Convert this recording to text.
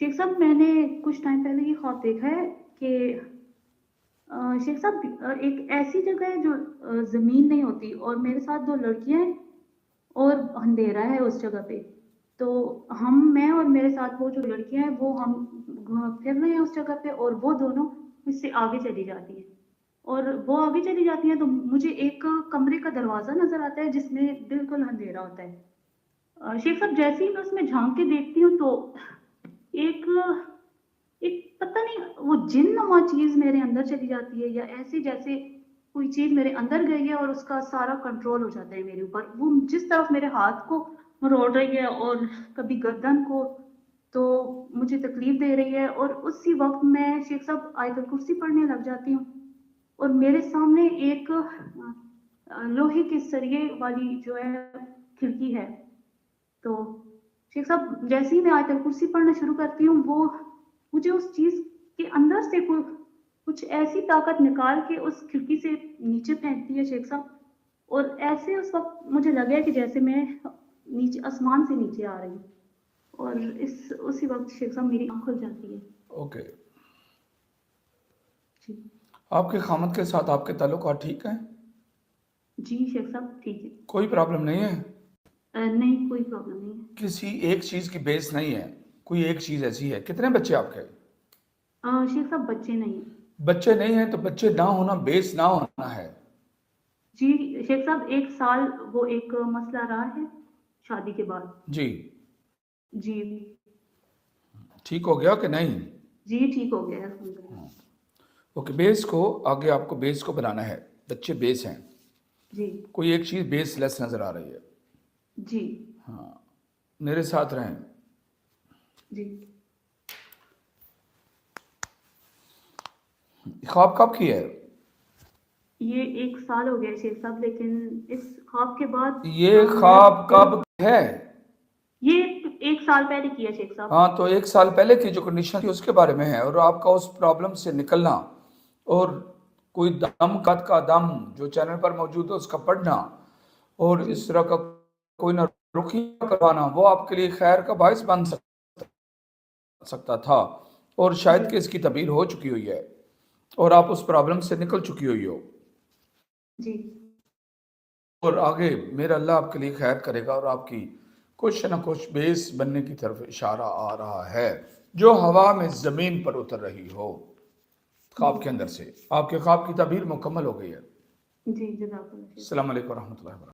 شیخ صاحب میں نے کچھ ٹائم پہلے یہ خواب دیکھا ہے کہ شیخ صاحب ایک ایسی جگہ ہے جو زمین نہیں ہوتی اور میرے ساتھ دو لڑکیاں ہیں اور اندھیرا ہے اس جگہ پہ. تو میں اور میرے ساتھ وہ جو لڑکیاں ہیں وہ ہم پھر رہے ہیں اس جگہ پہ اور وہ دونوں مجھ سے آگے چلی جاتی ہیں اور وہ آگے چلی جاتی ہیں تو مجھے ایک کمرے کا دروازہ نظر آتا ہے جس میں بالکل اندھیرا ہوتا ہے. شیخ صاحب جیسے ہی میں اس میں جھانک کے دیکھتی ہوں تو ایک ایک پتہ نہیں وہ جن نما چیز میرے اندر چلی جاتی ہے یا ایسے جیسے کوئی چیز میرے اندر گئی ہے اور اس کا سارا کنٹرول ہو جاتا ہے میرے اوپر. وہ جس طرف میرے ہاتھ کو روڑ رہی ہے اور کبھی گردن کو تو مجھے تکلیف دے رہی ہے اور اسی وقت میں شیخ صاحب آیت الکرسی پڑھنے لگ جاتی ہوں اور میرے سامنے ایک لوہے کے سریے والی جو ہے کھڑکی ہے. تو شیخ صاحب جیسے ہی میں آیت الکرسی پڑھنا شروع کرتی ہوں وہ مجھے اس چیز کے اندر سے کچھ ایسی طاقت نکال کے اس کھڑکی سے نیچے پھینکتی ہے شیخ صاحب. اور ایسے اس وقت مجھے لگا کہ جیسے میں نیچے آسمان سے نیچے آ رہی ہوں اور اسی وقت شیخ صاحب میری آنکھ کھل جاتی ہے. اوکے. جی آپ کے خامد کے ساتھ آپ کے تعلقات ٹھیک ہیں؟ جی شیخ صاحب ٹھیک ہے. کوئی پرابلم نہیں ہے؟ نہیں کوئی پرابلم نہیں ہے. کسی ایک چیز کی بیس نہیں ہے؟ کوئی ایک چیز ایسی ہے؟ کتنے بچے آپ کے؟ شیخ صاحب بچے نہیں ہیں. بچے نہیں ہیں تو بچے نہ ہونا بیس نہ ہونا ہے. جی شیخ صاحب 1 سال وہ ایک مسئلہ رہا ہے شادی کے بعد. جی جی ٹھیک ہو گیا کہ نہیں؟ جی ٹھیک ہو گیا الحمدللہ. اوکے. بیس کو آگے آپ کو بیس کو بنانا ہے. بچے بیس ہیں. جی کوئی ایک چیز بیس لیس نظر آ رہی ہے. جی ہاں میرے ساتھ رہیں. جی خواب کب کی ہے؟ یہ 1 سال ہو گیا شیخ صاحب لیکن اس خواب کے بعد یہ میرا خواب دل کب ہے؟ یہ 1 سال پہلے کیا شیخ صاحب. ہاں تو 1 سال پہلے کی جو کنڈیشن تھی اس کے بارے میں ہے اور آپ کا اس پرابلم سے نکلنا اور کوئی دم قد کا دم جو چینل پر موجود ہے اس کا پڑھنا اور جی اس طرح کا کوئی نہ رخیہ کروانا وہ آپ کے لیے خیر کا باعث بن سکتا تھا اور جی شاید کہ اس کی تعبیر ہو چکی ہوئی ہے اور آپ اس پرابلم سے نکل چکی ہوئی ہو جی اور آگے میرا اللہ آپ کے لیے خیر کرے گا اور آپ کی کچھ نہ کچھ بیس بننے کی طرف اشارہ آ رہا ہے جو ہوا میں زمین پر اتر رہی ہو جی خواب کے اندر سے. آپ کے خواب کی تعبیر مکمل ہو گئی ہے. جی جزاک اللہ شیخ. السلام علیکم ورحمۃ اللہ وبرکاتہ.